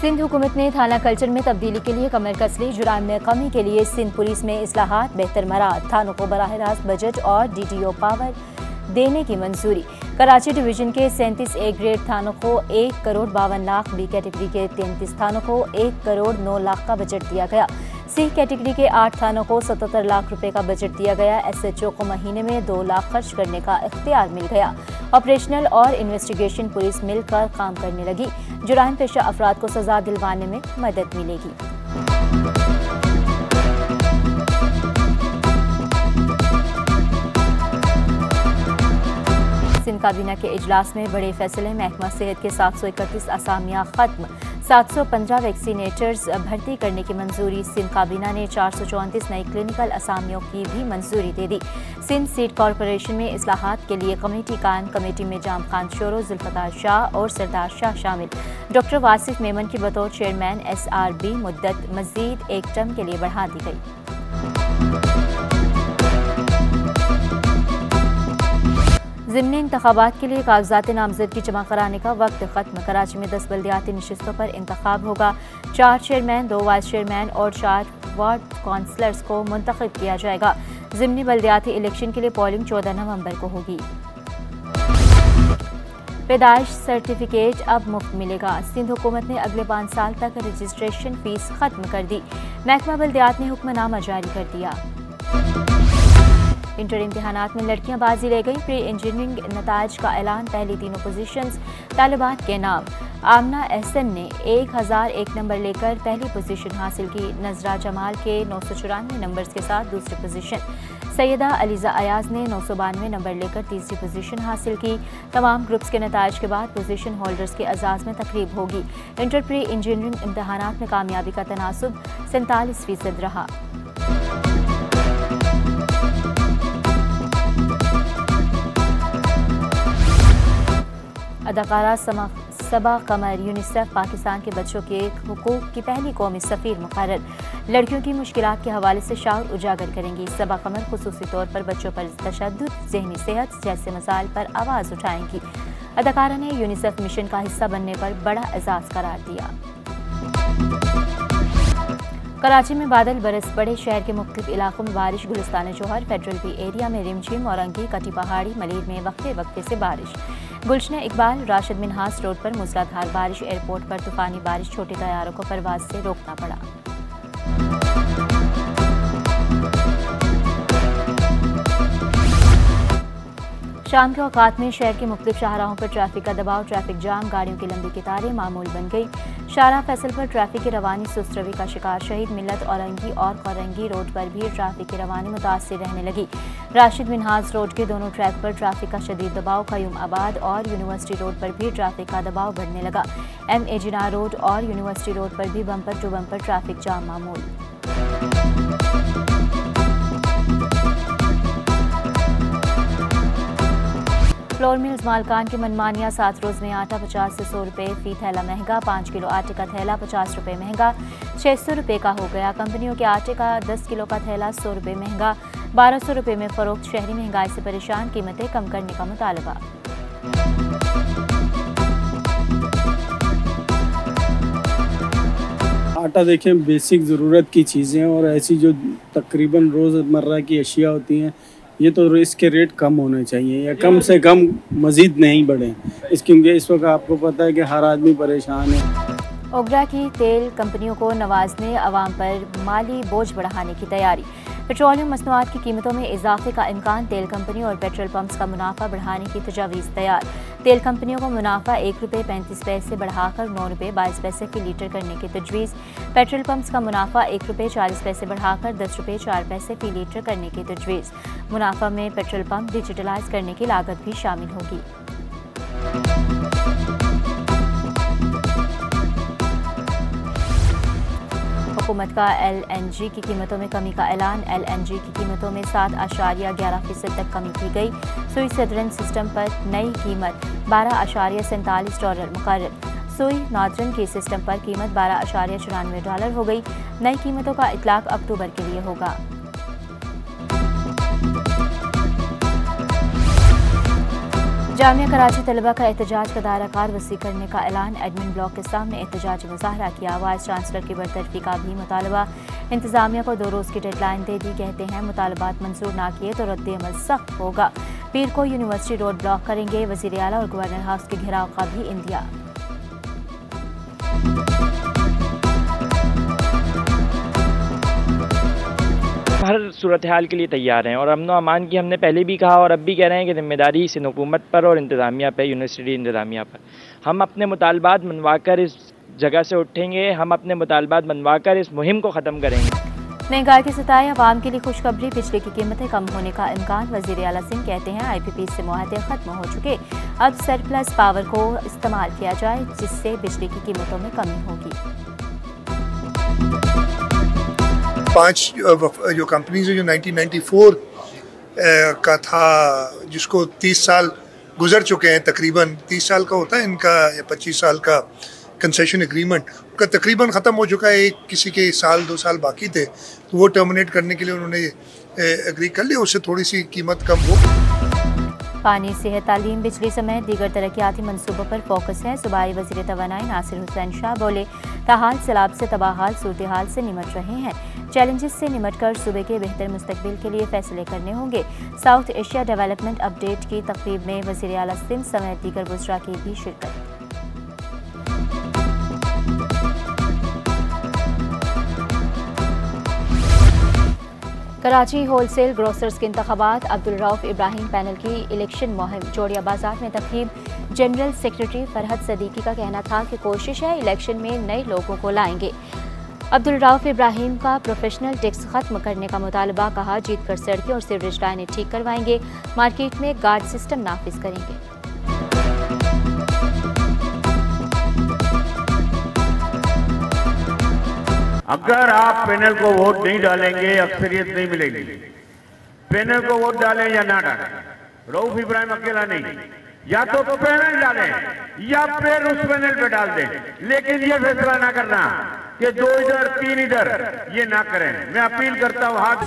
सिंध हुकूमत ने थाना कल्चर में तब्दीली के लिए कमर कस ली। जुराम में कमी के लिए सिंध पुलिस में इस्लाहात, बेहतर मराहत, थानों को बराह रास्त बजट और DTO पावर देने की मंजूरी। कराची डिवीजन के 37 A ग्रेड थानों को 1 करोड़ 52 लाख, B कैटेगरी के 33 थानों को 1 करोड़ 9 लाख का बजट दिया गया। C कैटेगरी के 8 थानों को 77 लाख रुपए का बजट दिया गया। SHO को महीने में 2 लाख खर्च करने का इख्तियार मिल गया। ऑपरेशनल और इन्वेस्टिगेशन पुलिस मिलकर काम करने लगी। जुराइम पेशा अफराद को सजा दिलवाने में मदद मिलेगी। सिंध काबीना के इजलास में बड़े फैसले। महकमा सेहत के 731 असामियाँ खत्म, 715 वैक्सीनेटर्स भर्ती करने की मंजूरी। सिंध काबीना ने 434 नई क्लिनिकल असामियों की भी मंजूरी दे दी। सिंध सीट कॉरपोरेशन में इस्लाहात के लिए कमेटी कायम। कमेटी में जाम खान शोरो, जुल्फकार शाह और सरदार शाह शामिल। डॉक्टर वासिफ मेमन की बतौर चेयरमैन SRB मुद्दत मजीद 1 टर्म के लिए बढ़ा दी गई। ज़िमनी इंतखाबात के लिए कागजात नामजदगी जमा कराने का वक्त खत्म। कराची में 10 बल्दियाती नशिस्तों पर इंतखाब होगा। 4 चेयरमैन, 2 वाइस चेयरमैन और 4 वार्ड काउंसलर्स को मुंतखब किया जाएगा। ज़िमनी बल्दियाती इलेक्शन के लिए पोलिंग 14 नवंबर को होगी। पैदाइश सर्टिफिकेट अब मुफ्त मिलेगा। सिंध हुकूमत ने अगले 5 साल तक रजिस्ट्रेशन फीस खत्म कर दी। महकमा बल्दियात ने हुक्मनामा जारी कर दिया। इंटर इम्तिहानात में लड़कियां बाजी ले गई। प्री इंजीनियरिंग नताइज का ऐलान। पहली तीनों पोजीशंस तालिबात के नाम। आमना एहसन ने 1001 नंबर लेकर पहली पोजीशन हासिल की। नजरा जमाल के 994 नंबर्स के साथ दूसरी पोजीशन। सैयदा अलीजा अयाज ने 992 नंबर लेकर तीसरी पोजीशन हासिल की। तमाम ग्रुप्स के नताइज के बाद पोजीशन होल्डर्स के एजाज में तकरीब होगी। इंटर प्री इंजीनियरिंग इम्तिहानात में कामयाबी का तनासुब 47% रहा। अदाकारा सबा कमर यूनिसेफ पाकिस्तान के बच्चों के हुकूक की पहली कौमी सफ़ीर मुकर्रर। लड़कियों की मुश्किलात के हवाले से शऊर उजागर करेंगी। सबा कमर खुसूसी तौर पर बच्चों पर तशद्दुद, ज़हनी सेहत जैसे मसाइल पर आवाज़ उठाएंगी। अदाकारा ने यूनिसेफ मिशन का हिस्सा बनने पर बड़ा एजाज़ करार दिया। कराची में बादल बरस पड़े। शहर के मुख्तलिफ इलाकों में बारिश। गुलिस्तान जोहर, फेडरल बी एरिया में रिमझिम, औरंगी, कटी पहाड़ी, मलीर में वक्फे वक्फे से बारिश। गुलशन इकबाल, राशिद मिन्हास रोड पर मूसलाधार बारिश। एयरपोर्ट पर तूफानी बारिश, छोटे तैयारों को परवाज से रोकना पड़ा। शाम के औकात में शहर के मुख्तलिफ शाहराहों पर ट्रैफिक का दबाव, ट्रैफिक जाम, गाड़ियों की लंबी कतारें मामूल बन गई। शाहराह फैसल पर ट्रैफिक की रवानी सुस्त रवि का शिकार। शहीद मिल्लत, औरंगी और खौरंगी रोड पर भी ट्रैफिक की रवानी मुतासिर रहने लगी। राशिद मिन्हाज रोड के दोनों ट्रैक पर ट्रैफिक का शदीद दबाव। कयूम आबाद और यूनिवर्सिटी रोड पर भी ट्रैफिक का दबाव बढ़ने लगा। MA जिनाह रोड और यूनिवर्सिटी रोड पर भी bumper to bumper traffic jam मामूल। फ्लोर मिल्स मालकान की मनमानियाँ। 7 रोज़ में आटा 50 से 100 रुपये फी थैला महंगा। 5 किलो आटे का थैला 50 रुपये महंगा, 600 रुपये का हो गया। कंपनियों के आटे का 10 किलो का थैला 100 रुपये महंगा, 1200 रुपये में फरोख्त। शहरी महंगाई से परेशान, कीमतें कम करने का मुतालबा। आटा देखें, बेसिक ज़रूरत की चीज़ें और ऐसी जो तकरीबन रोज़मर्रा की अशिया होती हैं, ये तो इसके रेट कम होने चाहिए या कम से कम मज़ीद नहीं बढ़े। क्योंकि इस वक्त आपको पता है कि हर आदमी परेशान है। ओगरा की तेल कंपनियों को नवाजने, अवाम पर माली बोझ बढ़ाने की तैयारी। पेट्रोलियम मसनूआत की कीमतों में इजाफे का इम्कान। तेल कंपनियों और पेट्रोल पंप्स का मुनाफा बढ़ाने की तजावीज़ तैयार। तेल कंपनियों को मुनाफा 1 रुपये 35 पैसे बढ़ाकर 9 रुपये 22 पैसे फी लीटर करने की तजवीज़। पेट्रोल पंप्स का मुनाफा 1 रुपये 40 पैसे बढ़ाकर 10 रुपये 4 पैसे फी लीटर करने की तजवीज़। मुनाफा में पेट्रोल पंप डिजिटलाइज करने की लागत भी शामिल होगी। हुकूमत का LNG की कीमतों में कमी का ऐलान। LNG की कीमतों में 7.11% तक कमी की गई। सुई सदरन सिस्टम पर नई कीमत $12.47 मुकर्रर। सुई नॉर्दर्न के सिस्टम पर कीमत $12.94 हो गई। नई कीमतों का इतलाक अक्टूबर के लिए होगा। जामिया कराची तलबा का एहतजाज का दायरा वसी करने का ऐलान। एडमिन ब्लॉक के सामने एहतजाजी मुजाहरा किया। वाइस चांसलर की बरतरफी का भी मुतालबा। इंतजामिया को 2 रोज़ की डेडलाइन दे दी। कहते हैं मुतालबात मंजूर ना किए तो रद्द-ए-अमल सख्त होगा। पीर को यूनिवर्सिटी रोड ब्लॉक करेंगे। वज़ीर आला और गवर्नर हाउस के घेराव का भी इंदिया। हर सूरत हाल के लिए तैयार हैं और अमन व अमान की हमने पहले भी कहा और अब भी कह रहे हैं कि जिम्मेदारी सिंध हुकूमत पर और इंतज़ामिया पर, यूनिवर्सिटी इंतज़ामिया पर। हम अपने मुतालबात मनवाकर इस जगह से उठेंगे। हम अपने मुतालबात मनवाकर इस मुहिम को ख़त्म करेंगे। महंगाई की सताए अवाम के लिए खुशखबरी। बिजली की कीमतें कम होने का इम्कान। वज़ीर आला सिंध कहते हैं IPP से मुआहदे ख़त्म हो चुके। अब सरप्लस पावर को इस्तेमाल किया जाए जिससे बिजली की कीमतों में कमी होगी। 5 जो कंपनीज है जो 1994 का था, जिसको 30 साल गुजर चुके हैं, तकरीबन 30 साल का होता है इनका या 25 साल का कंसेशन एग्रीमेंट, का तकरीबन ख़त्म हो चुका है। एक किसी के 1-2 साल बाकी थे, तो वो टर्मिनेट करने के लिए उन्होंने एग्री कर लिया, उससे थोड़ी सी कीमत कम हो। पानी, सेहत, तालीम, बिजली समेत दीगर तरक्याती मनसूबों पर फोकस है। सूबाई वज़ीर तवानाई नासिर हुसैन शाह बोले, ताहाल सैलाब से तबाहाल सूरत हाल से निमट रहे हैं। चैलेंजेस से निमट कर सूबे के बेहतर मुस्तकबिल के लिए फैसले करने होंगे। साउथ एशिया डेवलपमेंट अपडेट की तकरीब में वज़ीर आला सिंध समेत दीगर वज़रा की भी शिरकत। कराची होलसेल ग्रोसर्स के इंतखाबात। अब्दुल रऊफ इब्राहिम पैनल की इलेक्शन मुहिम। जोड़िया बाजार में तकरीब। जनरल सेक्रेटरी फरहद सदीकी का कहना था कि कोशिश है इलेक्शन में नए लोगों को लाएंगे। अब्दुल रऊफ इब्राहिम का प्रोफेशनल टैक्स खत्म करने का मुतालबा। कहा, जीत कर सड़कें और सीवरेज लाइनें ठीक करवाएंगे। मार्केट में गार्ड सिस्टम नाफिज करेंगे। अगर आप पैनल को वोट नहीं डालेंगे, अक्सरियत नहीं मिलेगी। पैनल को वोट डालें या ना डालें, रऊफ इब्राहिम अकेला नहीं, या तो पैनल डालें या फिर उस पैनल पे डाल दें, लेकिन ये फैसला ना करना कि 2 इधर 3 इधर, ये ना करें। मैं अपील करता हूँ हाथ